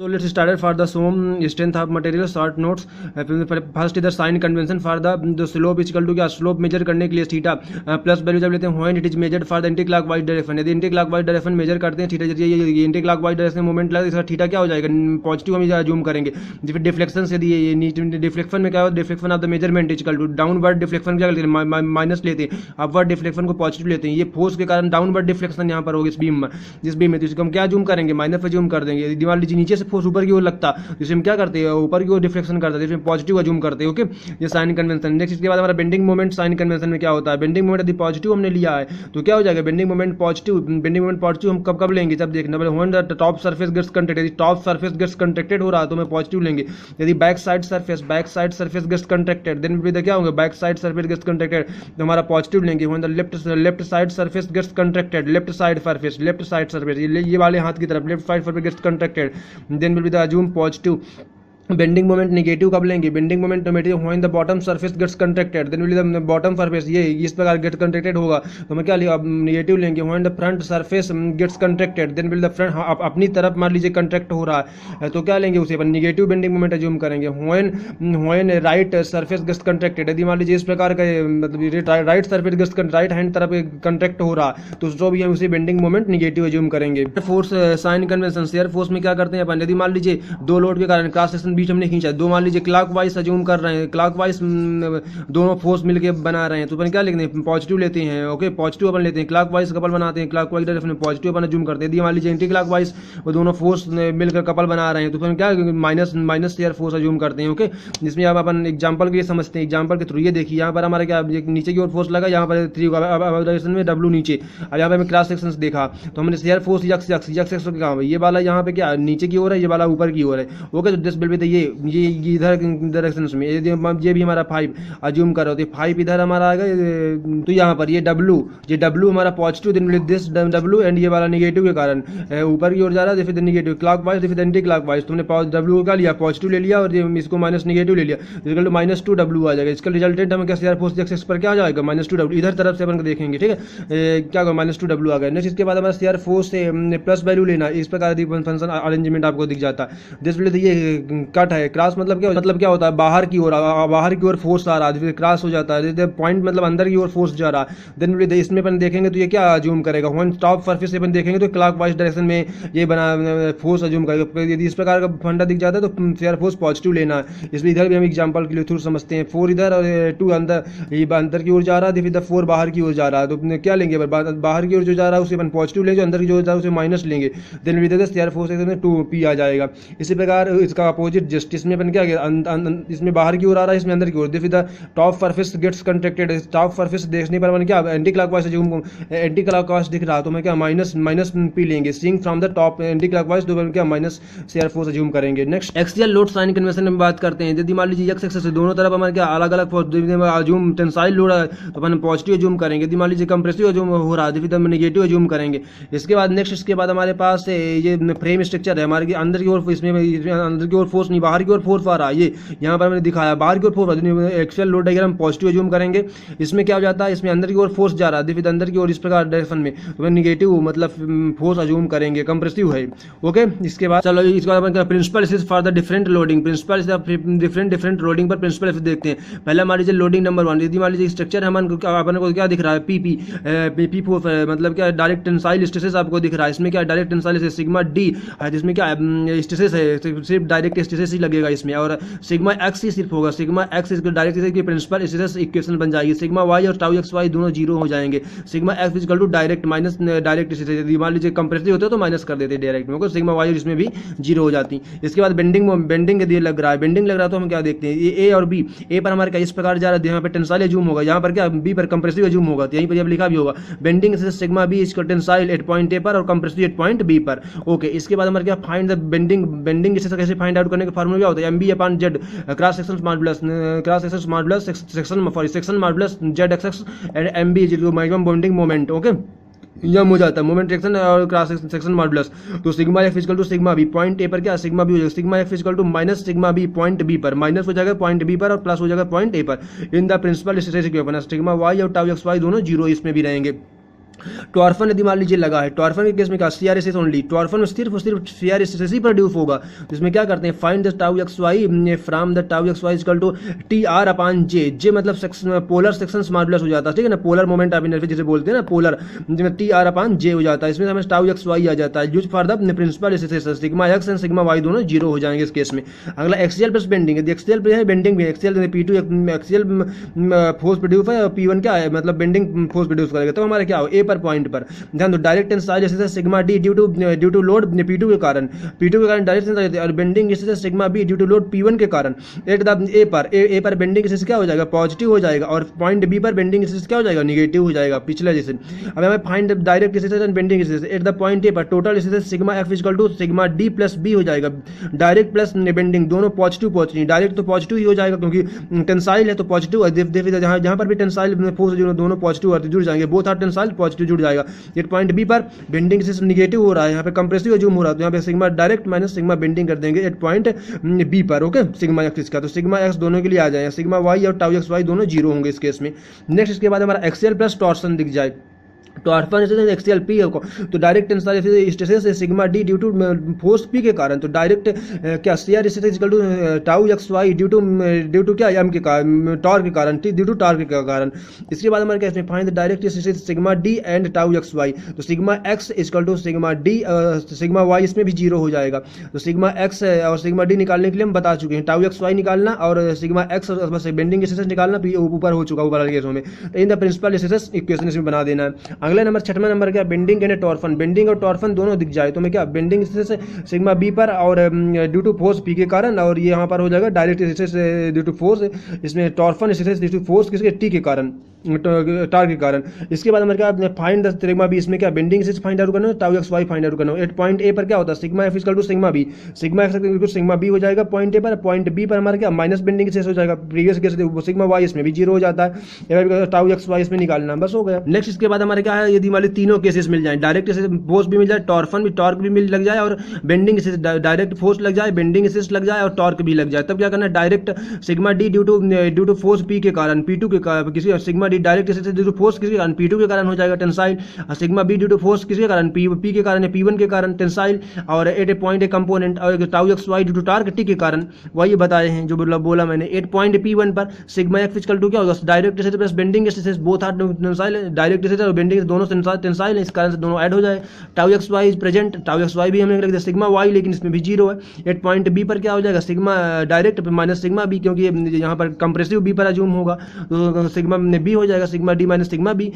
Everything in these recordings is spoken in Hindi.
So let's start it for the sum strength of material short notes. First is the sign convention for the slope is equal to क्या स्लोप मेजर करने के लिए थीटा प्लस वैल्यू जब लेते हैं when it is measured for the anti clockwise direction. यदि एंटी क्लॉकवाइज डायरेक्शन मेजर करते हैं थीटा ये एंटी क्लॉकवाइज डायरेक्शन मूवमेंट लगा इसका थीटा क्या हो जाएगा पॉजिटिव हम जूम करेंगे। फिर डिफ्लेक्शन से यदि डिफ्लेक्शन में क्या होगा deflection of the measurement is equal to downward deflection क्या लेते हैं माइनस लेते हैं अपवर्ड डिफ्लेक्शन को पॉजिटिव लेते हैं। ये फोर्स के कारण डाउनवर्ड डिफ्लेक्शन यहाँ पर होगी इस बीम में तो इसको हम क्या जूम करेंगे माइनस पर जूम कर देंगे। दीवार नीचे से फोर्स ऊपर की ओर लगता जिसमें हम क्या करते हैं ऊपर की ओर डिफ्लेक्शन करते हैं जिसमें पॉजिटिव का जूम करते हैं। ओके ये साइन कन्वेंशन। नेक्स्ट इसके बाद हमारा बेंडिंग मोमेंट साइन कन्वेंशन में क्या होता है बेंडिंग मोमेंट यदि पॉजिटिव हमने लिया है तो क्या हो जाएगा बेंडिंग मोमेंट पॉजिटिव हम कब लेंगे जब देखना when the top surface gets contracted. यदि टॉप सरफेस गेट्स कंट्रैक्टेड हो रहा है तो मैं पॉजिटिव लेंगे। यदि back side surface gets contracted then will be क्या होगा back side surface gets contracted तो हमारा पॉजिटिव लेंगे। When the left side surface gets contracted left side surface ये वाले हाथ की तरफ left side surface gets contracted then will be the assume positive. Bending moment negative कब लेंगे bending moment negative when the bottom surface gets contracted then will the bottom surface ये इस प्रकार गेट कंट्रैक्टेड होगा तो मैं क्या नेगेटिव लेंगे। When the front surface gets contracted then will the front अपनी तरफ मान लीजिए कंट्रैक्ट हो रहा है तो क्या लेंगे उसे अपन नेगेटिव बेंडिंग मोमेंट अज्यूम करेंगे। When right surface gets contracted यदि मान लीजिए इस प्रकार का मतलब right surface gets right hand तरफ कंट्रैक्ट हो रहा है तो जो भी हम उसे बेंडिंग मोमेंट नेगेटिव अज्यूम करेंगे। Force sign convention shear force में क्या करते हैं अपन यदि मान लीजिए दो लोड के कारण क्रॉस सेक्शन बीच हमने खींचा दो मान लीजिए क्लॉकवाइज अज्यूम कर रहे हैं क्लॉकवाइज दोनों फोर्स मिलके बना रहे हैं तो अपन क्या लिखते हैं पॉजिटिव लेते हैं। ओके पॉजिटिव अपन लेते हैं क्लॉकवाइज कपल बनाते हैं क्लॉकवाइज डायरेक्शन में पॉजिटिव अपन अज्यूम करते हैं। यदि मान लीजिए एंटी क्लॉकवाइज वो दोनों फोर्स मिलकर कपल बना रहे हैं तो अपन क्या माइनस शेयर फोर्स अज्यूम करते हैं। ओके जिसमें अब अपन एग्जांपल के लिए समझते हैं एग्जांपल के थ्रू ये देखिए यहाँ पर हमारा क्या नीचे की ओर फोर्स लगा यहाँ पर 3 डायरेक्शन में W नीचे अब यहाँ पे हमें क्रॉस सेक्शन देखा तो हमने शेयर फोर्स यक्स कहाँ ये वाला यहाँ पे क्या नीचे की ओर है ये वाला ऊपर की ओर है। ओके तो दिस विल बी ये इधर डायरेक्शन में ये भी हमारा 5 अज्यूम कर रहे हो 5 इधर हमारा आएगा तो यहाँ पर ये W हमारा positive then this W and ये वाला नेगेटिव के कारण ऊपर की ओर जा रहा है फिर नेगेटिव क्लॉकवाइज फिर एंटी क्लॉकवाइज तुमने W का लिया पॉजिटिव ले लिया और इसको माइनस नेगेटिव ले लिया तो -2W आ जाएगा। इसका रिजल्टेंट हमें क्या शेयर फोर्स एक्स पर क्या आ जाएगा -2W इधर तरफ से अपन देखेंगे ठीक है क्या होगा -2W आ गया। नेक्स्ट इसके बाद हमारा शेयर फोर्स से प्लस वैल्यू लेना इस प्रकार फंक्शन अरेंजमेंट आपको दिख जाता है। दिस विल ये कट है क्रॉस मतलब क्या होता है बाहर की ओर फोर्स आ रहा है फिर क्रॉस हो जाता है पॉइंट मतलब अंदर की ओर फोर्स जा रहा है देन इसमें अपन देखेंगे तो ये क्या अज्यूम करेगा व्हेन टॉप सरफेस से अपन देखेंगे तो क्लॉकवाइज डायरेक्शन में ये बना फोर्स अज्यूम करेगा। यदि इस प्रकार का फंडा दिख जाता है तो शेयर फोर्स पॉजिटिव लेना है। इसमें इधर भी हम एग्जांपल के लिए थ्रू समझते हैं 4 इधर और 2 अंदर की ओर जा रहा है फिर 4 बाहर की ओर जा रहा है तो क्या लेंगे बाहर की ओर जो जा रहा है उसे अपन पॉजिटिव लेंगे अंदर की जो जा रहा है उसे माइनस लेंगे then with shear force 2P आ जाएगा। इसी प्रकार इसका अपोजिट जस्टिस में अपन क्या इसमें बाहर की ओर आ रहा है इसमें अंदर की ओर फिर the top surface gets contracted top surface देखने पर क्या एंटी क्लॉकवाइज एंटी क्लॉकवाइज दिख रहा तो मैं क्या माइनस P लेंगे seeing from the top anticlockwise तो क्या माइनस शेयर फोर्स अज्यूम करेंगे। Next axial load sign convention में बात करते हैं। यदि मान लीजिए एक्स एक्सिस से दोनों तरफ हमारे क्या अलग अलग फोर्स अज्यूम टेंसाइल लोड है तो अपन पॉजिटिव अज्यूम करेंगे। यदि मान लीजिए कंप्रेसिव अज्यूम हो रहा है फिर हम नेगेटिव अज्यूम करेंगे। इसके बाद नेक्स्ट इसके बाद हमारे पास ये फ्रेम स्ट्रक्चर है हमारे अंदर की ओर इसमें अंदर की ओर फोर्स नहीं बाहर की ओर फोर्स आ रहा है ये यहाँ पर मैंने दिखाया बाहर की ओर force axial load diagram positive assume करेंगे। इसमें क्या हो जाता है इसमें अंदर की ओर फोर्स जा रहा है फिर अंदर की ओर इस प्रकार डायरेक्शन में तो नेगेटिव मतलब फोर्स अज्यूम करेंगे कंप्रेसिव है। ओके इसके बाद चलो इसके बाद अपन principle for the different loading principle different loading पर प्रिंसिपल देखते हैं। पहले मान लीजिए लोडिंग नंबर 1 यदि मान लीजिए स्ट्रक्चर है अपन को क्या दिख रहा है P4 मतलब क्या डायरेक्ट टेंसाइल स्ट्रेसेस आपको दिख रहा है। इसमें क्या डायरेक्ट टेंसाइल है सिग्मा D है जिसमें क्या स्ट्रेसेस है सिर्फ डायरेक्ट स्ट्रेसेस ही लगेगा इसमें और सिग्मा x ही सिर्फ होगा सिग्मा x इसके डायरेक्ट स्ट्रेस की प्रिंसिपल स्ट्रेस इक्वेशन बन जाएगी। सिग्मा y और टाउ xy दोनों 0 हो जाएंगे। Sigma x equal to direct minus direct stress यदि मान लीजिए कंप्रेसिव होते तो माइनस कर देते डायरेक्ट में सिग्मा y और इसमें भी 0 हो जाती। इसके बाद बेंडिंग यदि लग रहा है तो हम क्या देखते हैं ये A और B A पर हमारे क्या इस प्रकार जा रहा है यहाँ पर टेंसाइल अज्यूम होगा यहाँ पर क्या B पर कंप्रेसिव अज्यूम होगा तो यहीं पर जब लिखा भी होगा बेंडिंग सिग्मा B इसका टेंसाइल एट पॉइंट A पर और कंप्रेसिव एट पॉइंट B पर। ओके इसके बाद हमारे क्या फाइंड द बेंडिंग जैसे कैसे फाइंड आउट करने का फार्मूला क्या होता है MB/Z cross section modulus section modulus Z axis and MB maximum bending moment. Okay यम हो जाता है मोमेंट डायरेक्शन और क्रॉस सेक्शन मॉडुलस तो sigma F equal to sigma B point A पर क्या सिग्मा B हो जाएगा sigma F equal to minus sigma B point B पर माइनस हो जाएगा पॉइंट B पर और प्लस हो जाएगा पॉइंट A पर in the principal stress equation sigma Y और टाउ xy दोनों 0 इसमें भी रहेंगे। टॉर्फन यदि मान लीजिए लगा है, टॉर्फन के केस में क्या सीआरएसएस ओनली, टॉर्फन में सिर्फ और सिर्फ सीआरएसएस ही प्रोड्यूस होगा। तो इसमें क्या करते हैं, find the tau x y from the tau x y equal to T R upon J, J मतलब पोलर सेक्शन मॉडुलस हो जाता है, ठीक है ना, पोलर मोमेंट ऑफ इनर्शिया जिसे बोलते हैं ना, पोलर टी आर अपॉन जे हो जाता है। इसमें हमें टाउ एक्स वाई आ जाता है, use for the principal sigma x and sigma y दोनों जीरो हो जाएंगे इस केस में। अगला एक्सियल प्लस बेंडिंग, यदि एक्सियल पे है बेंडिंग भी, axial P2 axial force produce है और P1 क्या है, मतलब बेंडिंग फोर्स प्रोड्यूस करेगा, तो हमारा क्या हो, ए पर पॉइंट पर ध्यान दो। डायरेक्ट टेंसाइल जैसे sigma D due to load P2 के कारण, P2 के कारण डायरेक्ट टेंसाइल, और बेंडिंग जैसे sigma B due to load P1 के कारण एट द ए पर बेंडिंग स्ट्रेस क्या हो जाएगा, पॉजिटिव हो जाएगा, और पॉइंट बी पर बेंडिंग स्ट्रेस क्या हो जाएगा, निगेटिव हो जाएगा पिछले जैसे। अब हमें find direct stress and bending stress at the point A पर, total stress sigma F equal to sigma D plus B हो जाएगा। डायरेक्ट प्लस बेंडिंग दोनों पॉजिटिव, डायरेक्ट तो पॉजिटिव ही हो जाएगा क्योंकि टेंसाइल है तो पॉजिटिव है, जहाँ पर भी टेंसाइल फोर्स दोनों पॉजिटिव जुड़ जाएंगे, बोथ आर टेंसाइल पॉजिटिव जुड़ जाएगा। एट पॉइंट बी पर बेंडिंग से निगेटिव हो रहा है, यहाँ पे कंप्रेसिव जूम हो रहा है, तो यहाँ पे sigma direct minus sigma bending कर देंगे एट पॉइंट बी पर, ओके, सिग्मा एक्स का, तो सिग्मा एक्स दोनों के लिए आ जाए, सिग्मा वाई और टाउ एक्स वाई दोनों जीरो होंगे इस केस में। नेक्स्ट इसके बाद हमारा एक्सियल प्लस टॉर्सन दिख जाए, टॉर्फन एक्सियल पी तो direct tensile stress sigma D due to force P के कारण, तो डायरेक्ट क्या shear stress equal to tau x y due to क्या एम के कारण, टॉर्क के कारण, ड्यू टू टॉर्क के कारण। इसके बाद हमारे क्या find the direct stress sigma D and tau x y, तो sigma x equal to sigma D, sigma y इसमें भी जीरो हो जाएगा। तो सिग्मा एक्स और सिग्मा डी निकालने के लिए हम बता चुके हैं, टाउ एक्स वाई निकालना और सिग्मा एक्स बस बेंडिंग स्ट्रेस निकालना ऊपर हो चुका ऊपर वाले केसों में, तो in the principal stress equation इसमें बना देना है। अगला नंबर छठवां नंबर क्या, बेंडिंग एंड टॉर्फन, बेंडिंग और टॉर्फन दोनों दिख जाए तो मैं क्या बेंडिंग स्ट्रेस सिग्मा बी पर और ड्यू टू फोर्स पी के कारण, और ये यहाँ पर हो जाएगा direct stress due to force, इसमें torsion stress due to force किसके, टी के कारण, टार्क के कारण। इसके बाद हमारे क्या फाइंड द सिग्मा बी, इसमें क्या बेंडिंग स्ट्रेस फाइंड आउट करना है, tau x y find out करना है। एट पॉइंट ए पर क्या होता है, sigma F equal to sigma B, sigma x equal to sigma B हो जाएगा पॉइंट ए पर, पॉइंट बी पर हमारा क्या माइनस बेंडिंग स्ट्रेस हो जाएगा, प्रीवियस केस सिग्मा वाई इसमें भी जीरो हो जाता है, टाउ एक्स वाई इसमें निकालना बस हो गया। नेक्स्ट इसके बाद हमारे क्या है, यदि हमारे तीनों केसेस मिल जाए, डायरेक्ट फोर्स भी मिल जाए, टॉर्फन भी टॉर्क भी मिल लग जाए, और बेंडिंग डायरेक्ट फोर्स लग जाए, बेंडिंग स्ट्रेस लग जाए और टॉर्क भी लग जाए, तब क्या करना है, direct sigma D due to force P के कारण, P2 के कारण किसी, sigma D direct stress due to force किसके कारण, P2 के कारण हो जाएगा टेंसाइल, और sigma B due to force किसके कारण, पी के कारण, P1 के कारण टेंसाइल, और at a point A component, और tau x y due to torque T के कारण, वही बताए हैं जो बोला मैंने। एट पॉइंट P1 पर सिग्मा एक्स इक्वल टू क्या होगा, direct stress plus bending stress, both are tensile, direct stress और बेंडिंग दोनों टेंसाइल है, इस कारण से दोनों ऐड हो जाए। Tau x y is present, tau x y भी हमने लिख दिया सिग्मा वाई, लेकिन इसमें भी जीरो है। एट पॉइंट बी पर क्या हो जाएगा, sigma direct minus sigma B, क्योंकि यहाँ पर कंप्रेसिव बी पर अजूम होगा, तो सिग्मा बी हो जाएगा, sigma D minus sigma B,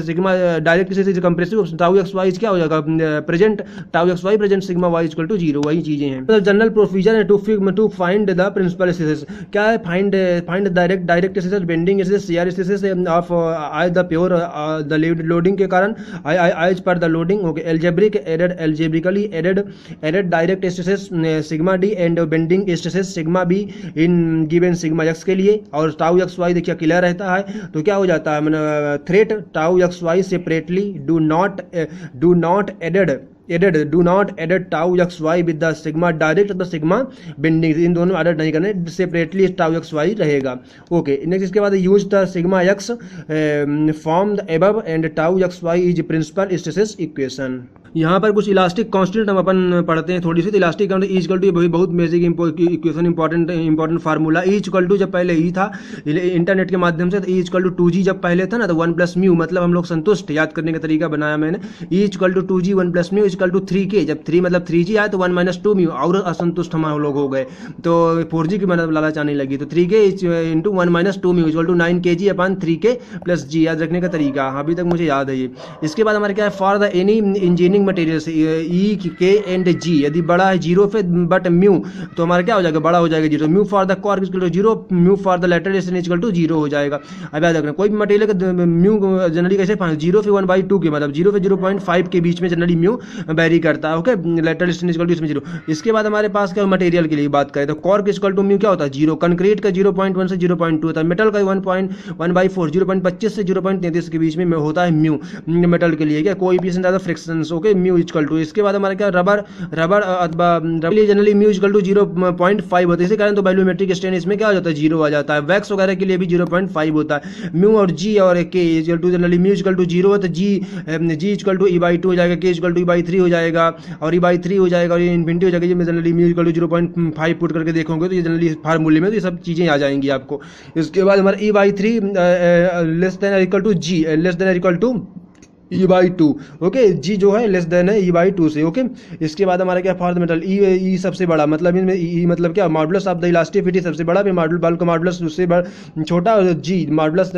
sigma direct से कंप्रेसिव, टाउ एक्स वाई क्या हो जाएगा present, tau x y present, sigma Y equal to zero, वही चीजें हैं। तो जनरल प्रोसीजर है to find the principal stress, क्या है, find direct stress, bending stress, shear stress of I the pure the loading के कारण, आई पर the loading, okay, algebraically added direct stresses sigma d and bending stresses sigma b in given sigma x के लिए, और टाउ एक्स वाई देखिए क्लियर रहता है, तो क्या हो जाता है, treat tau x y separately do not added tau xy with the sigma direct और the sigma bending, इन दोनों एडेड नहीं करने, सेपरेटली टाउ एक्स वाई रहेगा, ओके। नेक्स्ट इसके बाद use the sigma x form the above and tau x y is principal stress equation. यहाँ पर कुछ इलास्टिक कांस्टेंट हम अपन पढ़ते हैं थोड़ी सी, तो elastic constant E equal to बहुत basic equation important formula, E equal to जब पहले ई था इंटरनेट के माध्यम से, तो ई इक्वल टू 2g जब पहले था ना, तो 1 प्लस म्यू, मतलब हम लोग संतुष्ट, याद करने का तरीका बनाया मैंने, E equal to 2g 1 plus mu equal to 3k, जब 3 मतलब 3g आया तो 1 माइनस 2 म्यू, और असंतुष्ट हम लोग हो गए, तो 4g की मतलब लालच आने लगी, तो 3k into 1 minus 2 mu equal to 9kg upon 3k plus g, याद रखने का तरीका अभी तक मुझे याद है ये। इसके बाद हमारे क्या है, for the any engineering material E K and जी, यदि बड़ा है जीरो पे बट म्यू, तो हमारा क्या हो जाएगा, बड़ा हो जाएगा zero, mu for the cork equal to zero, mu for the lateral distance equal to zero हो जाएगा। अब याद रखना कोई भी मटेरियल का म्यू जनरली कैसे, जीरो पे 1/2 के, मतलब जीरो पे 0.5 के बीच में जनरली म्यू वेरी करता है, okay, lateral distance equal to इसमें जीरो। इसके बाद हमारे पास क्या मटेरियल के लिए बात करें तो कॉर्क इक्वल टू म्यू क्या होता है, जीरो, कंक्रीट का 0.1 से 0.2 होता है, मेटल का 1.1/4 0.25 से 0.33 के बीच में होता है म्यू मेटल के लिए, क्या कोई भी friction, okay, okay, mu equal to, इसके बाद हमारा क्या rubber generally mu equal to 0.5 होता है, इसी कारण तो वैल्यूमेट्रिक स्ट्रेन इसमें क्या हो जाता है, 0 आ जाता है। वैक्स वगैरह के लिए भी 0.5 होता है। म्यू और जी और K equal to generally mu equal to 0 है तो जी इक्वल टू E/2 हो जाएगा, के इक्वल टू E/3 हो जाएगा और E/3 हो जाएगा और ये इन्फिनिटी हो जाएगा। ये generally mu equal to 0.5 put करके देखोगे तो ये जनरली फार्मूले में तो ये सब चीज़ें आ जाएंगी आपको। इसके बाद हमारा E/3 less than equal to G, less than equal to E/2, okay, G जो है लेस देन है E/2 से, ओके। इसके बाद हमारा क्या फॉर्मेटल ई सबसे बड़ा, मतलब इसमें ई मतलब क्या, मॉडुलस ऑफ द इलास्टिसिटी सबसे बड़ा, बल्क मॉडुलस उससे छोटा, और जी मॉडुलस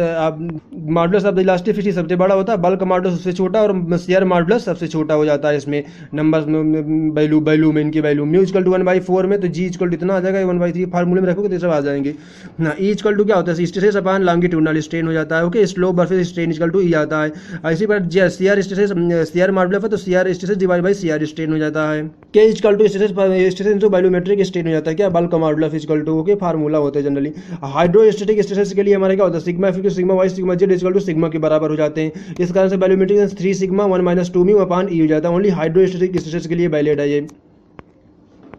ऑफ द इलास्टिसिटी सबसे बड़ा होता है, बल्क मॉडुलस उससे छोटा और शियर मॉडुलस सबसे छोटा हो जाता है इसमें नंबर वैल्यू में, इनकी वैल्यू म्यू इक्वल टू 1/4 में तो जी इक्वल टू इतना आ जाएगा, 1/3 फार्मूले में रखोगे तो सब आ जाएंगे ना। ई इक्वल टू क्या होता है, स्ट्रेस अपॉन लॉन्गिट्यूडनल स्ट्रेन हो जाता है, okay. Slope versus strain equal to E आता है। इसी पर सीआर स्ट्रेस, सीआर मॉडुलस है तो shear stress divide by shear strain हो जाता है। K equal to stress into volumetric strain हो जाता है, क्या bulk modulus equal to, okay, formula होता है जनरली। हाइड्रोस्टैटिक स्ट्रेस के लिए हमारा क्या होता है, sigma F sigma Y sigma Z equal to sigma के बराबर हो जाते हैं। इस कारण से volumetric 3 sigma 1 - 2 mu upon E हो जाता है। ओनली हाइड्रोस्टैटिक स्ट्रेस के लिए वैलिड है ये।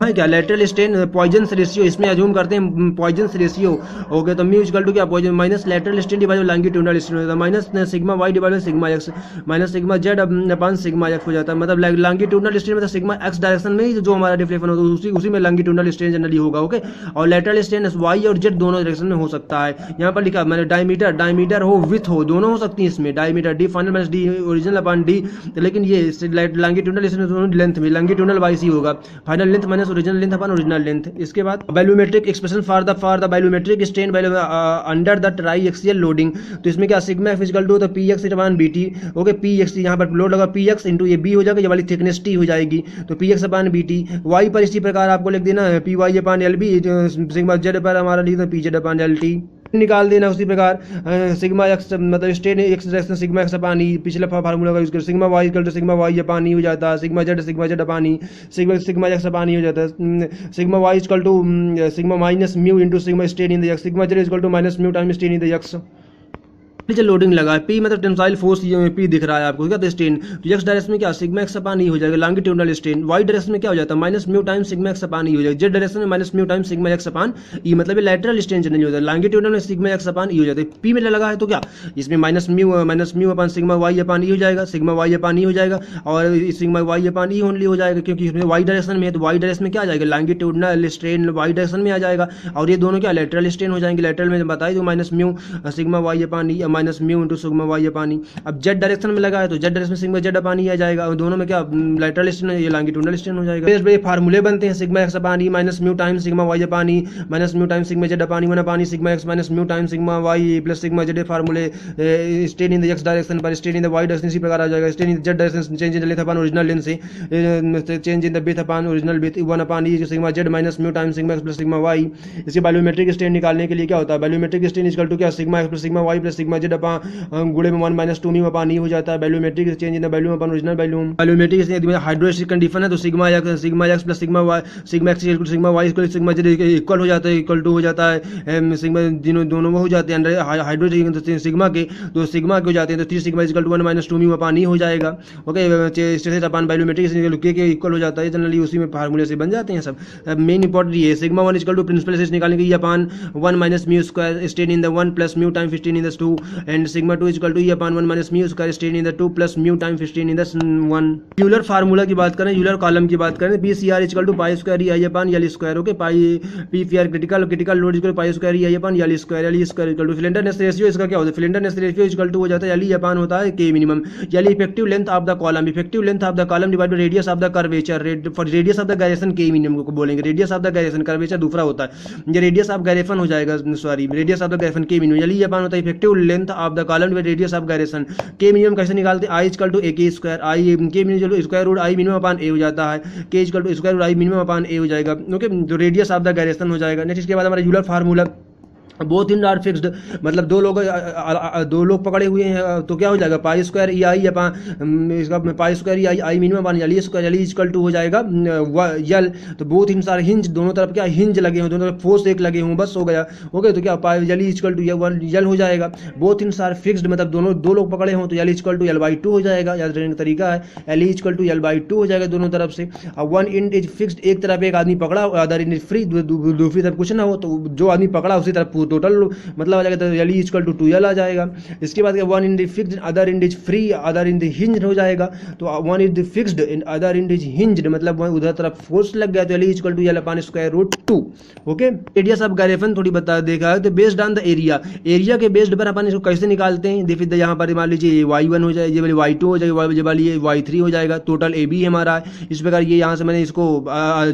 है क्या, लेटरल स्ट्रेन पॉइजन्स रेशियो, इसमें अज्यूम करते हैं पॉइजन्स रेशियो हो गया तो म्यू इक्वल टू क्या, Poisson minus lateral strain divide by longitudinal strain होता है, minus sigma Y divide by sigma x minus sigma Z upon sigma x हो जाता है। मतलब लॉन्गिट्यूडनल स्ट्रेन मतलब सिग्मा एक्स डायरेक्शन में ही जो हमारा डिफ्लेक्शन होता है उसी में लॉन्गिट्यूडनल स्ट्रेन जनरली होगा, ओके। और लेटरल स्ट्रेन वाई और जेड दोनों डायरेक्शन में हो सकता है। यहाँ पर लिखा मैंने डायमीटर हो विथ हो, दोनों हो सकती है इसमें, diameter D final minus D original upon D, लेकिन ये लॉन्गिट्यूडनल स्ट्रेन लेंथ में लॉन्गिट्यूडनल वाई सी होगा, final length minus original length upon length. इसके बाद volumetric expression for the volumetric strain under the triaxial loading, तो इसमें क्या सिग्मा F इक्वल टू तो Px upon Bt, okay. Px यहाँ पर लोड लगा Px इंटू ये B हो जाएगा, ये वाली थिकनेस T हो जाएगी तो Px अपॉन Bt। Y पर इसी प्रकार आपको लिख देना है Py upon Lb, sigma Z पर हमारा लिख देना Pz अपॉन Lt निकाल देना। उसी प्रकार सिग्मा एक्स मतलब strain x direction sigma x upon E, पिछले फार्मूला का यूज कर sigma Y equal to sigma Y upon E हो जाता है, sigma Z upon E, sigma x upon E हो जाता है, sigma Y equal to sigma minus mu into sigma strain in the x, sigma Z equal to minus mu time strain in the x. नीचे लोडिंग लगा है, पी मतलब टेंसाइल फोर्स पी दिख रहा है आपको, क्या स्ट्रेन एक्स डायरेक्शन में क्या सिग्मा एक्स अपॉन ई हो जाएगा लॉन्गिट्यूडनल स्ट्रेन, वाई डायरेक्शन में क्या हो जाता है minus mu time sigma x upon E हो जाएगा, जेड डायरेक्शन में minus mu time sigma x upon E, मतलब ये लैटरल स्ट्रेन जनरली होता है, लॉन्गिट्यूडनल में सिग्मा एक्स अपॉन ई हो जाता है। पी में लगा है तो क्या इसमें minus mu upon sigma Y upon E हो जाएगा, सिग्मा वाई अपॉन ई हो जाएगा और sigma Y upon E only हो जाएगा, क्योंकि इसमें वाई डायरेक्शन में है तो वाई डायरेक्शन में क्या आ जाएगा लॉन्गिट्यूडनल स्ट्रेन वाई डायरेक्शन में आ जाएगा और ये दोनों क्या लैटरल स्ट्रेन हो जाएंगे। लैटरल में बताइए तो minus mu sigma Y upon E minus mu into sigma Y upon E. अब जेड डायरेक्शन में लगा है तो जेड डायरेक्शन में सिग्मा जेड अपॉन ई आ जाएगा और दोनों में क्या लैटरल स्ट्रेन ये लॉन्गिट्यूडनल स्ट्रेन हो जाएगा। फिर फार्मूले बनते हैं sigma x upon E minus mu time sigma Y upon E minus mu time sigma Z upon E 1 upon E sigma x minus mu time sigma Y plus sigma Z. फार्मूले strain in the X direction पर strain in the Y direction इसी प्रकार आ जाएगा, strain in Z direction change in length upon original length से change in the width upon original width 1 upon E sigma Z minus mu time sigma x plus sigma Y. इसके वैल्यूमेट्रिक स्ट्रेन निकालने के लिए क्या होता है, वैल्यूमेट्रिक स्ट्रेन इक्वल टू क्या sigma x plus sigma Y plus sigma Z upon गुणे में 1 - 2 म्यू अपॉन ई हो जाता है। Volumetric change in the value upon original value. Volumetric hydrostatic condition है तो sigma x plus sigma Y sigma x equal sigma Y equal sigma Z equal हो जाता है, इक्वल टू हो जाता है सिग्मा दोनों वो हो जाते हैं अंडर हाइड्रोस्टैटिक सिग्मा के तो सिग्मा के हो जाते हैं तो 3 sigma equal to 1 - 2 mu upon E हो जाएगा, ओके। स्ट्रेस अपॉन वैल्यूमेट्रिक के इक्वल हो जाता है, जनरली उसी में फार्मूले से बन जाते हैं सब। मेन इंपॉर्टेंट ये sigma 1 equal to principal stress निकालने के लिए upon 1 minus mu square strain in the 1 plus mu time 15 in the 2 and sigma 2 equal to upon 1 minus mu square strain in the 2 plus mu time 15 in the 1। Euler formula की बात करें, यूलर कॉलम की बात करें, P C R equal to pi square E I upon L square, okay. Pi P P R critical load equal pi square E I upon L square equal to slenderness ratio, इसका क्या होता है स्लेंडरनेस रेशियो इक्वल टू हो जाता है एल ई अपॉन होता है के minimum, L effective length of the column, effective length of the column divide by radius of the curvature, for radius of the gyration के मिनिमम को बोलेंगे, radius of the gyration curvature दूसरा होता है, ये रेडियस ऑफ गायरेशन हो जाएगा, sorry radius of the gyration के मिनिमम, एल ई अपॉन होता है effective length of the column divide radius of gyration. के मिनिमम कैसे निकालते हैं, आई equal to A K square, I K minimum square root I minimum upon A हो जाता है, K equal to square root I minimum upon A हो जाएगा, ओके। जो रेडियस ऑफ द गायरेशन हो जाएगा। नेक्स्ट इसके बाद हमारा Euler formula both in are fixed, मतलब दो लोग पकड़े हुए हैं तो क्या हो जाएगा पाई स्क्वायर ई आई इसका pi square E I I minimum one L square L equal to हो जाएगा यल। तो बोथ इन आर हिंज, दोनों तरफ क्या हिंज लगे हों, दोनों तरफ फोर्स एक लगे हों, बस हो गया। ओके, तो क्या पाई यल इक्वल टू यल हो जाएगा। बोथ इन आर फिक्स्ड, मतलब दोनों दो लोग पकड़े हों तो L equal to L by two हो जाएगा, याद रखने का तरीका है L equal to L by two हो जाएगा दोनों तरफ से। अब वन इंड इज फिक्स्ड, एक तरफ एक आदमी पकड़ा अदर इंड इज फ्री, दूसरी तरफ कुछ ना हो तो जो आदमी पकड़ा उसी तरफ टोटल मतलब आ जाएगा, तो यल इक्वल टू 2l आ जाएगा। इसके बाद one end is fixed other end is free, other end hinged हो जाएगा। तो one is fixed other end is hinged, मतलब उधर तरफ फोर्स लग गया तो L equal to L upon square root 2। Okay, radius of graphene थोड़ी बता देखा है, तो based on the area, area के बेस्ड पर अपन इसको कैसे निकालते हैं। देखिए यहाँ पर मान लीजिए y1 हो जाएगा, ये वाली y2 हो जाएगा, ये वाली y3 हो जाएगा, टोटल AB हमारा। इस प्रकार ये यहाँ से मैंने इसको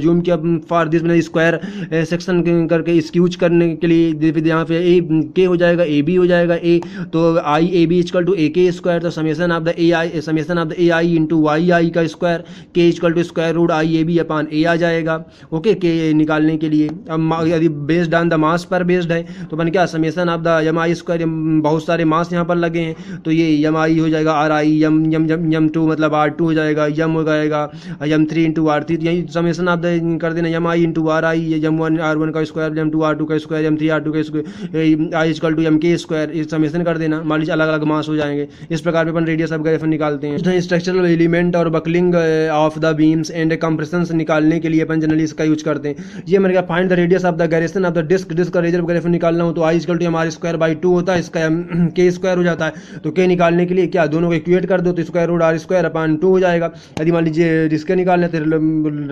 जूम किया फॉर दिस, मैंने स्क्वायर सेक्शन करके इसक्यूज करने के लिए यहाँ पे ए के हो जाएगा, ए बी हो जाएगा ए, तो I A B equal to A K square, तो summation of the A I into Y I का square, K equal to square root I A B upon A आ जाएगा। ओके, के निकालने के लिए अब यदि बेस्ड ऑन द मास पर बेस्ड है तो अपन क्या summation of the M I square, बहुत सारे मास यहाँ पर लगे हैं तो ये एम आई हो जाएगा आर आई एम टू मतलब आर टू हो जाएगा, एम हो जाएगा M three into R three, यही समेशन ऑफ द कर देना M I into R I, M one R one का square, M two R two का square, M three R two का square, I equal to M K square, इस समेशन कर देना। मान लीजिए अलग अलग मास हो जाएंगे, इस प्रकार पे अपन रेडियस ऑफ ग्राफेन निकालते हैं। स्ट्रक्चरल एलिमेंट और buckling of the beams and compressions निकालने के लिए अपन जनरली इसका यूज करते हैं। ये मैंने कहा find the radius of the gyration of the disc, disc का रेडियस ऑफ ग्राफेन निकालना हो तो I equal to M R square by 2 होता है, इसका के स्क्वायर हो जाता है। तो के निकालने के लिए क्या दोनों को इक्वेट कर दो तो square root R square upon 2 हो जाएगा। यदि मान लीजिए जिसके निकालना है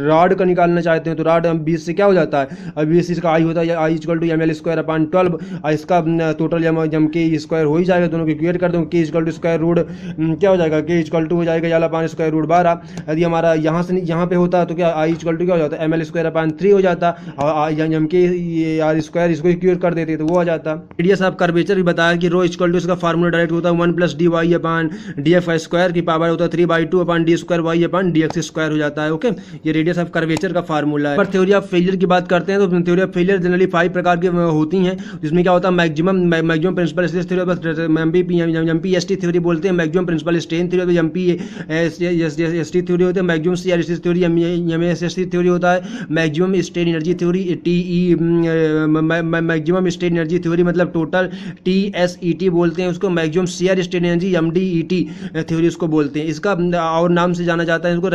रॉड का निकालना चाहते हैं तो रॉड 20 से क्या हो जाता है, अब 20 इसका आई होता है I equal to M L square upon 12, इसका टोटल एम के स्क्वायर हो ही जाएगा, दोनों को इक्वेट कर दो, के इक्वल टू स्क्वायर रूट क्या हो जाएगा, के इक्वल टू हो जाएगा यल अपॉन स्क्वायर रूट 12। यदि हमारा यहाँ से यहाँ पे होता है तो क्या आई इक्वल टू क्या हो जाता है एम एल स्क्वायर अपॉन 3 हो जाता, और एम के आर स्क्वायर इसको इक्वेट कर देते तो वो आ जाता। रेडियस ऑफ कर्वेचर भी बताया कि रो इक्वल टू इसका फार्मूला डायरेक्ट होता है 1 plus d y upon d f square की पावर होता है 3/2 upon d square y upon d x square हो जाता है। ओके, ये रेडियस ऑफ कर्वेचर का फार्मूला है। पर थ्योरी ऑफ फेलियर की बात करते हैं तो थ्योरी ऑफ फेलियर जनरली 5 प्रकार की होती हैं, जिसमें क्या होता है maximum principal stress theory, MPST theory बोलते हैं, maximum principal strain theory, MPST theory होते हैं, maximum shear theory, MSST theory होता है, maximum strain energy theory, TE maximum strain energy theory मतलब टोटल टीएसईटी बोलते हैं उसको, maximum shear strain energy MDET theory उसको बोलते हैं। इसका और नाम से जाना जाता है इसको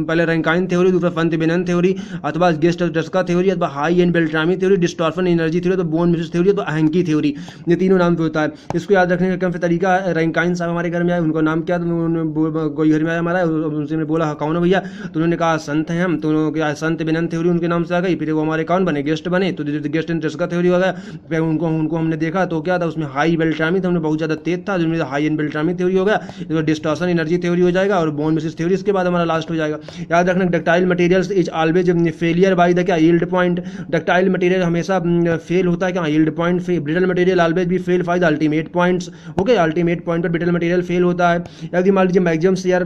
पहले रैंकाइन थ्योरी, दूसरा फंत बेनन थ्योरी अथवा गेस्ट ट्रेस्का थ्योरी अथवा Haigh and Beltrami theory, distortion energy theory, तो बोन मिसेस थ्योरी, तो अहंकी थ्योरी, ये तीनों नाम पे होता है। इसको याद रखने का कम से तरीका है, रैंकाइन साहब हमारे घर में आए, उनका नाम क्या, कोई घर में आया हमारा, उनसे मैंने बोला कौन है भैया, तो उन्होंने कहा संत हैं हम, तो क्या संत बेनन थ्योरी उनके नाम से आ गई, फिर वो हमारे कौन बने गेस्ट बने, तो गेस्ट एंड ट्रेस्का थ्योरी हो गया। फिर उनको हमने देखा तो क्या था उसमें हाई बेल्ट्रामी था, उन्हें बहुत ज़्यादा तेज था, जिसमें हाई एंड बेल्ट्रामी थ्योरी हो गया, डिस्टॉर्शन एनर्जी थ्योरी हो जाएगा और बोन मिसेस थ्योरी इसके बाद हमारा लास्ट हो जाएगा। याद रखना ductile materials is always failure by the क्या यील्ड पॉइंट, डक्टाइल मटेरियल हमेशा फेल होता है क्या yield point, brittle material always भी fail by the ultimate points. Okay, ultimate point पर ब्रिटल मटेरियल फेल होता है। यदि मान लीजिए maximum shear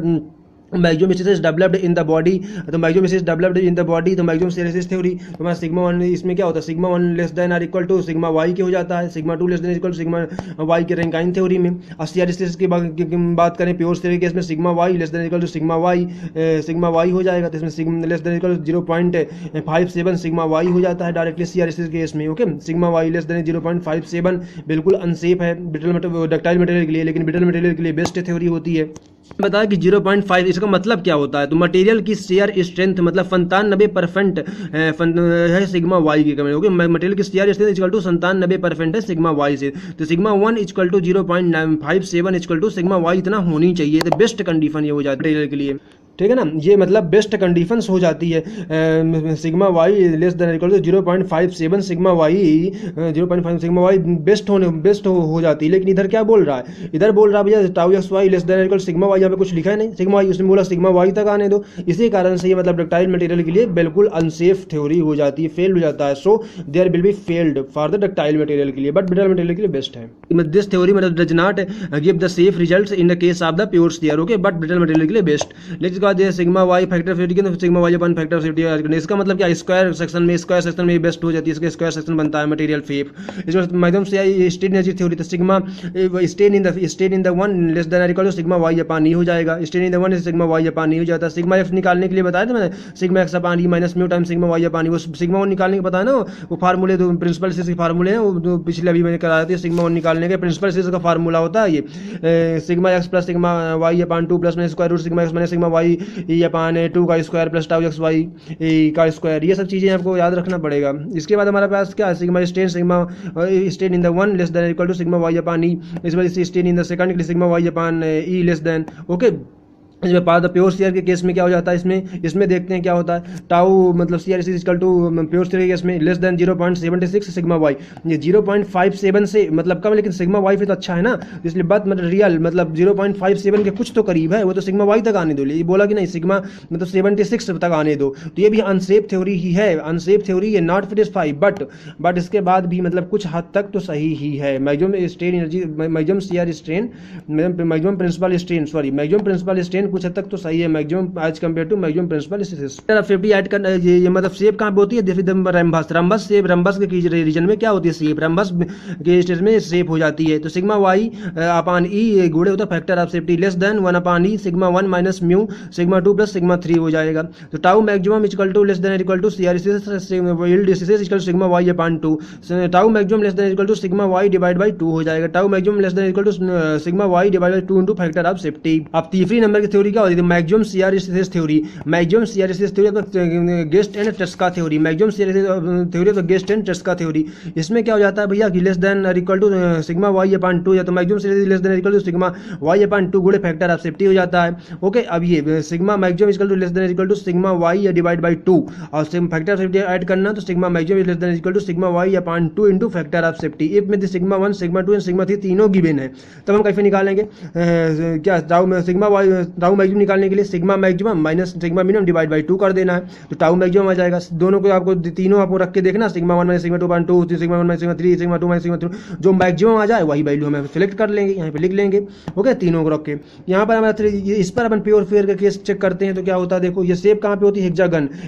maximum stress developed in the body, तो maximum stress developed in the body, तो मैक्सिमम स्ट्रेस थ्योरी तो हमारा सिग्मा 1 इसमें क्या होता है, sigma 1 less than R equal to sigma y के हो जाता है, sigma 2 less than equal to sigma y के रैंकाइन थ्योरी में। अस्थियार स्ट्रेस की बात करें प्योर थ्योरी के इसमें sigma y less than equal to sigma Y हो जाएगा, तो इसमें sigma less than equal to 0.57 sigma Y हो जाता है डायरेक्टली सीआर स्ट्रेस केस में। Okay, sigma y less than 0.57 बिल्कुल अनसेफ है डक्टाइल मटेरियल के लिए, लेकिन ब्रिटल मटेरियल के लिए बेस्ट थ्योरी होती है। बताया कि 0.5 इसका मतलब क्या होता है, तो मटेरियल की शेयर स्ट्रेंथ मतलब 97% है सिग्मा वाई की कमी। ओके, मटेरियल की शेयर स्ट्रेंथ इक्वल टू 97% है सिग्मा वाई से, तो sigma 1 equal to 0.57 equal to sigma y इतना होनी चाहिए, तो बेस्ट कंडीशन ये हो जाती है मटेरियल के लिए, ठीक है ना। ये मतलब बेस्ट कंडीशंस हो जाती है, sigma y less than equal to 0.57 sigma y 0.5 sigma y best हो जाती है। लेकिन इधर क्या बोल रहा है, इधर बोल रहा है भैया tau x y less than equal sigma y, यहाँ पे कुछ लिखा है नहीं सिग्मा वाई, उसने बोला सिग्मा वाई तक आने दो। इसी कारण से ये मतलब डक्टाइल मटेरियल के लिए बिल्कुल अनसेफ थ्योरी हो जाती है, फेल हो जाता है। So there will be failed for the ductile material के लिए, बट ब्रिटल मटेरियल के लिए बेस्ट है। दिस थ्योरी मतलब does not give the safe results in the case of the pure sphere. Okay, but brittle material के लिए बेस्ट। लेकिन बाद जो है sigma y factor of safety की, तो sigma Y upon factor of safety add करना। इसका मतलब क्या, स्क्वायर सेक्शन में बेस्ट हो जाती है, इसका स्क्वायर सेक्शन बनता है मटेरियल फेप। इसमें माध्यम से स्टेट एनर्जी थ्योरी, तो sigma strain in the one less than equal to sigma Y upon E हो जाएगा। Strain in the one sigma Y upon E हो जाता है। सिग्मा एफ निकालने के लिए बताया था मैंने, sigma x upon E minus mu time sigma Y upon E. वो सिग्मा वन निकालने के पता है ना, वो फार्मूले दो प्रिंसिपल सीरीज के फार्मूले हैं, वो पिछले अभी मैंने कराया था। सिग्मा वन निकालने के प्रिंसिपल सीरीज का फार्मूला होता है ये sigma x plus sigma Y upon 2 plus minus square root sigma x minus sigma y E upon 2 का square plus tau x Y का स्क्वायर। ये सब चीज़ें आपको याद रखना पड़ेगा। इसके बाद हमारे पास क्या, sigma strain in the one less than equal to sigma Y upon E. इस वजह से स्टेन इन द सेकंड के लिए sigma Y upon E less than. Okay, इसमें पास द प्योर शेयर के केस में क्या हो जाता है, इसमें देखते हैं क्या होता है। टाउ मतलब C R equal to pure shear के केस में लेस देन 0.76 सिग्मा वाई। ये 0.57 से मतलब कम, लेकिन सिग्मा वाई फिर तो अच्छा है ना, इसलिए बात मतलब रियल मतलब 0.57 के कुछ तो करीब है, वो तो सिग्मा वाई तक आने दो। ये बोला कि नहीं सिग्मा मतलब 76 तक आने दो, तो ये भी अनसेफ थ्योरी ही है, अनसेफ थ्योरी है, नॉट सेटिस्फाई बट इसके बाद भी मतलब कुछ हद तक तो सही ही है। Maximum strain energy, maximum shear strain, maximum principal strain, sorry maximum principal strain कुछ हद तक तो सही है maximum as compare to maximum principal strain. Safety add करना, ये मतलब शेप कहाँ पे होती है, रंबस शेप, रंबस के रीजन में क्या होती है शेप, रंबस के स्टेज में शेप हो जाती है। तो सिग्मा वाई अपॉन ई गुणे होता है factor of safety less than 1 upon E sigma 1 minus mu sigma 2 plus sigma 3 हो जाएगा। तो tau maximum equal to less than equal to shear equal sigma Y upon 2, tau maximum less than equal to sigma Y divide by 2 हो जाएगा। Tau maximum less than equal to sigma Y divide by 2 into factor of safety. अब तीसरी नंबर की थ्योरी क्या होती है, maximum shear theory. Maximum shear theory Guest and Tresca theory, maximum shear theory of Guest and Tresca theory. इसमें क्या हो जाता है भैया कि less than equal to sigma Y upon 2, या तो maximum shear less than equal to sigma Y upon 2 गुणे फैक्टर ऑफ सेफ्टी हो जाता है। ओके, अब ये sigma maximum equal to less than equal to sigma Y divide by 2 और फैक्टर ऑफ सेफ्टी ऐड करना, तो sigma maximum less than equal to sigma Y upon 2 into factor of safety. If में सिग्मा 1 सिग्मा 2 एंड सिग्मा 3 तीनों गिवन है, तब हम कैसे निकालेंगे क्या सिग्मा वाई टाउ मैक्सिमम निकालने के लिए sigma maximum minus sigma minimum divide by 2 कर देना है, तो टाउ मैक्सिमम आ जाएगा। दोनों को आपको तीनों आपको रख के देखना, sigma 1 minus sigma 2.2 sigma 1 minus sigma 3 sigma 2 minus sigma 3, जो मैक्सिमम आ जाए वही वैल्यू हम सिलेक्ट कर लेंगे, यहाँ पे लिख लेंगे। ओके, तीनों को रख के यहाँ पर हमारा इस पर अपन प्योर फेयर का केस चेक करते हैं, तो क्या होता है देखो, ये शेप कहाँ पे होती है,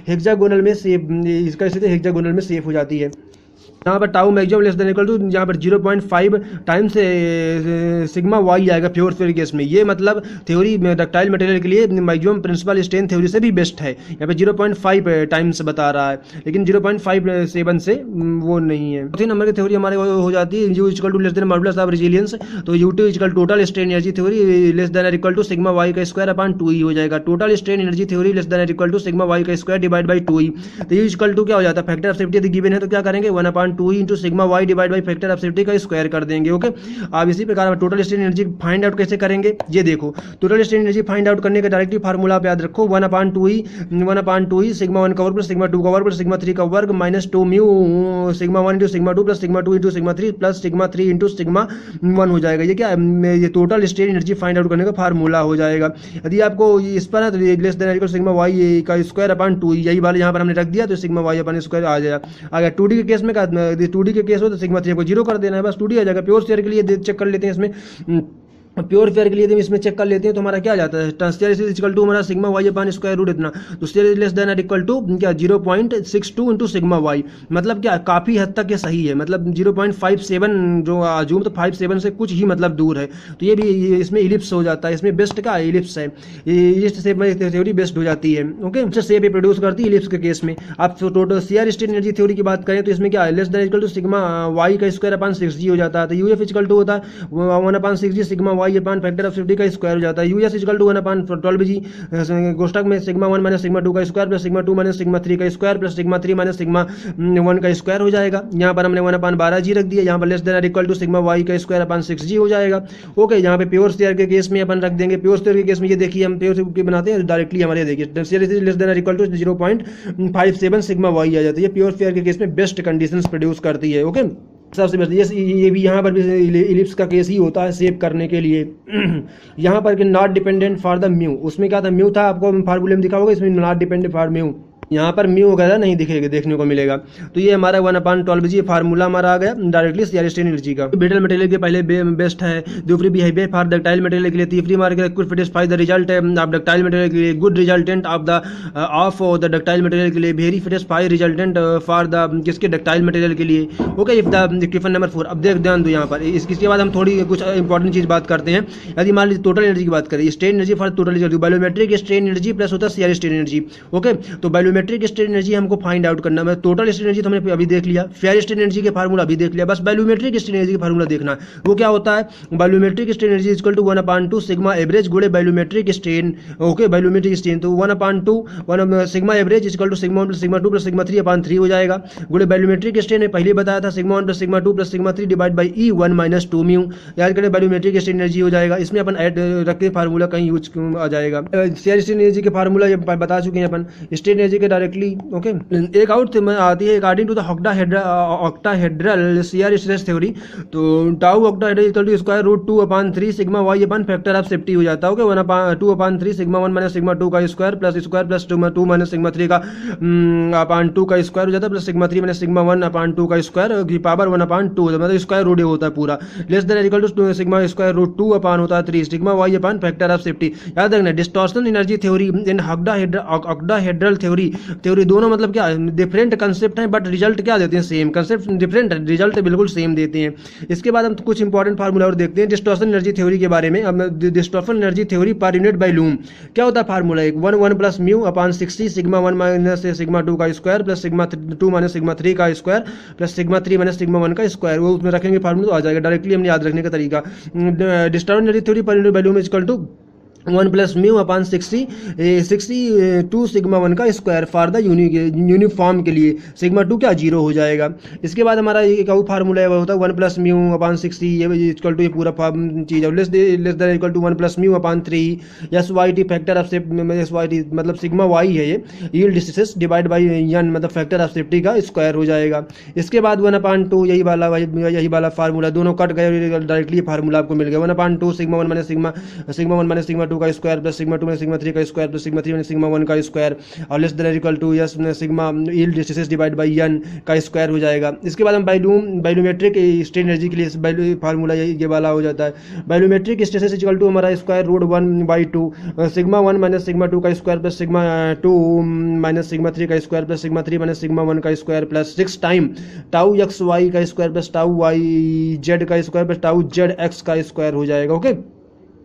हेक्सागोनल में शेप, इसका स्थिति हेक्सागोनल में शेप हो जाती है। यहाँ पर tau maximum less than equal to यहाँ पर 0.5 टाइम्स सिग्मा वाई आएगा प्योर फेयर केस में। ये मतलब थ्योरी डक्टाइल मटेरियल के लिए मैक्सिमम प्रिंसिपल स्ट्रेन थ्योरी से भी बेस्ट है। यहाँ पे 0.5 टाइम्स बता रहा है, लेकिन 0.57 से वो नहीं है। चौथी नंबर की थ्योरी हमारे हो जाती है U equal to less than modulus of resilience, तो U2 equal total strain energy theory less than equal to sigma Y का स्क्वायर अपॉन 2 हो जाएगा। Total strain energy theory less than equal to sigma Y का स्क्वायर डिवाइड बाई 2। तो यू इक्वल टू क्या हो जाता है, फैक्टर ऑफ सेफ्टी यदि गिवन है तो क्या करेंगे 1 upon 2 into sigma Y divide by factor of safety का स्क्वायर कर देंगे। ओके, अब इसी प्रकार total strain energy find out कैसे करेंगे, ये देखो total strain energy find out करने का डायरेक्टली फार्मूला आप याद रखो, 1 अपॉन 2 ही सिग्मा 1 का वर्ग प्लस सिग्मा 2 का वर्ग प्लस सिग्मा 3 का वर्ग minus 2 mu sigma 1 into sigma 2 plus sigma 2 into sigma 3 plus sigma 3 into sigma 1 हो जाएगा। ये क्या है, ये total strain energy find out करने का फार्मूला हो जाएगा। यदि आपको इस पर है तो less than equal sigma Y का स्क्वायर अपॉन 2, यही वाला यहाँ पर हमने रख दिया, तो सिग्मा वाई अपॉन स्क्वायर आ जाएगा। 2D के केस में क्या, 2D के केस हो तो सिग्मा 3 को 0 कर देना है, बस 2D आ जाएगा। प्योर शेयर के लिए चेक कर लेते हैं इसमें, प्योर फेयर के लिए इसमें चेक कर लेते हैं, तो हमारा क्या जाता है, ट्रांसफर इक्वल टू हमारा sigma Y upon square root इतना, तो shear less than equal to क्या 0.62 इंटू सिग्मा वाई, मतलब क्या काफ़ी हद तक ये सही है, मतलब 0.57 जो जूम तो 57 से कुछ ही मतलब दूर है, तो ये भी इसमें इलिप्स हो जाता है। इसमें बेस्ट का इलिप्स है, इलिप्स से थ्योरी बेस्ट हो जाती है। ओके, शेप प्रोड्यूस करती है इलिप्स के केस में। आप total CR strain energy theory की बात करें तो इसमें क्या है, less than equal to sigma Y का स्क्वायर अपॉन 6g हो जाता है, तो यूएफ इक्वल टू होता है 1 upon 6g sigma Y upon factor of safety का स्क्वायर हो जाता है। US equal to 1 upon 12g कोष्टक में सिग्मा 1 माइनस सिग्मा 2 का square plus sigma 2 minus sigma 3 का square plus sigma 3 minus sigma 1 का स्क्वायर हो जाएगा। यहाँ पर हमने 1 अपॉन 12g रख दिया, यहाँ पर less than equal to sigma Y का स्क्वायर अपॉन 6g हो जाएगा। ओके, यहाँ पे प्योर शेयर के केस में अपन रख देंगे, प्योर शेयर के केस में ये देखिए हम प्योर के बनाते हैं डायरेक्टली, हमारे देखिए shear less than equal to 0.57 sigma Y आ जाती है। प्योर शेयर के केस में बेस्ट कंडीशंस प्रोड्यूस करती है। ओके, सबसे बेस्ट ये भी यहाँ पर भी इलिप्स का केस ही होता है सेव करने के लिए। यहाँ पर कि not dependent for the mu, उसमें क्या था, म्यू था आपको फार्मूले में दिखा होगा, इसमें नॉट डिपेंडेंट फॉर म्यू, यहाँ पर म्यू वगैरह नहीं दिखेगा, देखने को मिलेगा। तो ये हमारा 1/12 ये फार्मूला हमारा आ गया डायरेक्टली सीआर स्ट्रेन एनर्जी का। ब्रिटल मटेरियल के पहले बेस्ट है, दूसरी बिहेवियर फॉर डक्टाइल मटेरियल के लिए, तीसरी market could satisfy the result of ductile material के लिए, good resultant of the ductile material के लिए, very satisfy resultant for the किसके डक्टाइल मटेरियल के लिए। Okay, if the question number 4। अब ध्यान दो यहाँ पर, इसके बाद हम थोड़ी कुछ इंपॉर्टेंट चीज बात करते हैं। यदि मान लीजिए टोटल एनर्जी की बात करें, strain energy for total energy, biometric strain energy plus होता है सीआर स्ट्रेन एनर्जी। ओके, तो बायोमेट्रिक स्ट्रेन एनर्जी हमको फाइंड आउट करना है। टोटल स्ट्रेन एनर्जी तो हमने अभी देख लिया, फेयर स्ट्रेन एनर्जी के फार्मूला अभी देख लिया, बस बायोमेट्रिक स्ट्रेन एनर्जी का फार्मूला देखना है। वो क्या होता है, volumetric strain energy equal to 1/2 sigma average गुणे volumetric strain. Okay, volumetric strain तो 1/2 sigma average equal to sigma 1 plus sigma 2 plus sigma 3/3 हो जाएगा, गुणे बायोमेट्रिक स्ट्रेन ने पहले बताया था sigma 1 plus sigma 2 plus sigma 3 divide by E1 minus 2 mu. याद करें बायोमेट्रिक स्ट्रेन एनर्जी हो जाएगा, इसमें अपन ऐड रख के फार्मूला कहीं यूज आ जाएगा। सीआर स्ट्रेन एनर्जी के फार्मूला बता चुके हैं अपन, स्ट्रेन एनर्जी के डायरेक्टली। ओके, एक आउट आती है according to the octahedral shear stress theory. तो tau octahedral equal to square root 2/3 sigma Y upon factor of safety हो जाता है। ओके, 1/2 सिग्मा 1 माइनस सिग्मा 2 का स्क्वायर प्लस 2 माइनस सिग्मा 3 का /2 का स्क्वायर हो जाता है, प्लस सिग्मा 3 माइनस सिग्मा 1/2 का स्क्वायर की पावर 1/2 मतलब स्क्वायर रूट होता है पूरा, less than equal to sigma square root 2 upon होता है 3 sigma Y upon factor of safety. याद रखना, distortion energy theory in octahedral theory दोनों मतलब क्या डिफरेंट कंसेप्ट हैं, बट रिजल्ट क्या देते हैं सेम, कंसेप्ट डिफरेंट रिजल्ट बिल्कुल सेम देते हैं। इसके बाद हम कुछ इंपॉर्टेंट फार्मूला और देखते हैं डिस्टॉर्शन एनर्जी थ्योरी के बारे में। अब डिस्टॉर्शन एनर्जी थ्योरी पर यूनिट बाय लूम क्या होता है फार्मूला, एक 1 plus mu upon 60 sigma 1 minus sigma 2 का square plus sigma 2 minus sigma 3 का square plus sigma 3 minus sigma 1 का स्क्वायर। वो उसमें रखेंगे फार्मूला तो आ जाएगा, डायरेक्टली हमने याद रखने का तरीका। डिस्टॉर्शन एनर्जी थ्योरी पर unit by volume equal to 1 plus mu upon 62 sigma 1 का स्क्वायर फॉर द यूनिफॉर्म के लिए, सिग्मा 2 क्या 0 हो जाएगा। इसके बाद हमारा एक और फार्मूला होता है 1 प्लस म्यू अपान 60 ये इक्वल टू ये पूरा चीज़ है, less than equal to 1 plus mu upon 3 S Y T factor of safety, S Y T मतलब सिग्मा वाई है ये, yield distance divide by N मतलब फैक्टर ऑफ सेफ्टी का स्क्वायर हो जाएगा। इसके बाद 1/2 यही वाला फार्मूला दोनों कट गए, डायरेक्टली फार्मूला आपको मिल गया 1/2 सिग्मा 1 माइनस सिग्मा 2 का square plus sigma 2 minus sigma 3 का square plus sigma 3 minus sigma 1 का स्क्वायर और less than equal to S sigma yield distance divide by N का स्क्वायर हो जाएगा। इसके बाद हम बायोमेट्रिक स्ट्रेन एनर्जी के लिए फार्मूला ये वाला हो जाता है, बायोमेट्रिक स्ट्रेस इक्वल टू हमारा square root 1/2 sigma 1 minus sigma 2 का square plus sigma 2 minus sigma 3 का square plus sigma 3 minus sigma 1 का square plus 6 time tau x Y का square plus tau Y Z का square plus tau Z X का स्क्वायर हो जाएगा। ओके,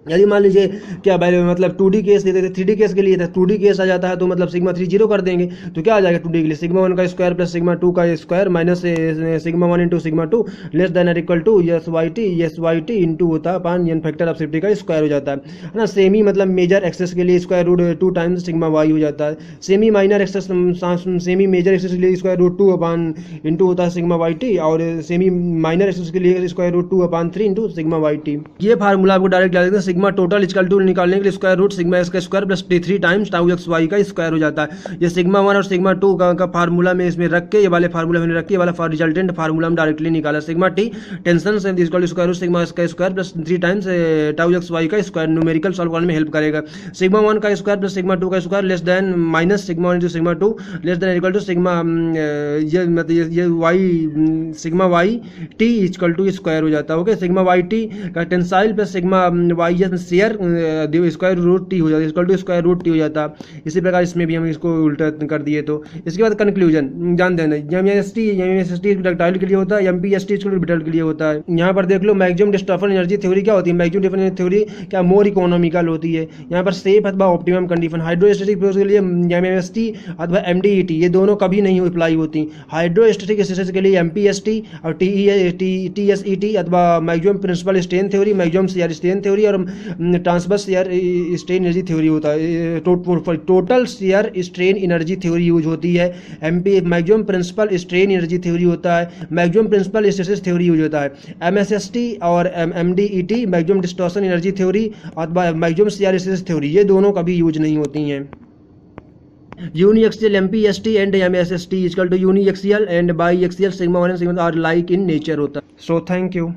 यदि मान लीजिए क्या मतलब 2D केस देते थे, 3D केस के लिए था, 2D केस आ जाता है तो मतलब सिग्मा 3 0 कर देंगे, तो क्या आ जाएगा 2D के लिए सिग्मा 1 का स्क्वायर प्लस सिग्मा 2 का square minus sigma 1 into sigma 2 less than और equal to S Y T into होता है upon N factor of safety का स्क्वायर हो जाता है ना। सेमी मतलब मेजर एक्सेस के लिए square root 2 times sigma Y हो जाता है, semi minor axis semi major axis के लिए स्क्वायर रूट 2 अपान इंटू होता है सिग्मा वाई टी और सेमी माइनर एक्सेस के लिए square root 2 upon 3 into sigma Y T. ये फार्मूला आपको डायरेक्ट डाल देते हैं, सिग्मा टोटल इक्वल टू निकालने के लिए स्क्वायर रूट सिग्मा एक्स का square plus 3 times tau x Y का स्क्वायर हो जाता है। ये सिग्मा 1 और सिग्मा 2 का फार्मूला में इसमें रख के ये वाले फार्मूला में रख के ये वाला रिजल्टेंट फार्मूला हम डायरेक्टली निकाला, सिग्मा टी टेंशन से equal to square root sigma X का square plus 3 times tau x Y का स्क्वायर न्यूमेरिकल सॉल्व करने में हेल्प करेगा। सिग्मा 1 का स्क्वायर प्लस सिग्मा 2 का square less than minus sigma 1 into sigma 2 less than equal to sigma ये Y sigma Y T equal to square हो जाता है। ओके, सिग्मा वाई टी का tensile plus sigma Y shear square root T हो जाता है equal to square root T हो जाता है। इसी प्रकार इसमें भी हम इसको उल्टा कर दिए। तो इसके बाद कंक्लूजन जान देना, एमएसटी डक्टाइल के लिए होता है, एमपीएसटी ब्रिटल के लिए होता है। यहाँ पर देख लो मैक्सिमम डिस्टर्बन एनर्जी थ्योरी क्या होती है, मैक्सिमम डिस्टर्बन एनर्जी थ्योरी क्या मोर इकोनॉमिकल होती है। यहाँ पर सेफ अथवा ऑप्टिमम कंडीशन हाइड्रोस्टैटिक प्रोसेस के लिए एमएसटी अथवा एमडीईटी ये दोनों कभी नहीं अप्लाई होती। हाइड्रोस्टैटिक स्ट्रेस के लिए एमपीएसटी और टीएसईटी अथवा maximum principal strain theory, maximum shear strain theory और transverse shear strain energy theory होता है। Total shear strain energy theory use होती है। MP maximum principal strain energy theory होता है, maximum principal stress theory use होता है। एमएसएसटी और MDET maximum distortion energy theory अथवा मैक्सिमम शेयर स्ट्रेस थ्योरी ये दोनों कभी यूज नहीं होती हैं। Uniaxial MPST and MSST equal to uniaxial and by axial sigma 1 and sigma are like in nature होता है। So thank you.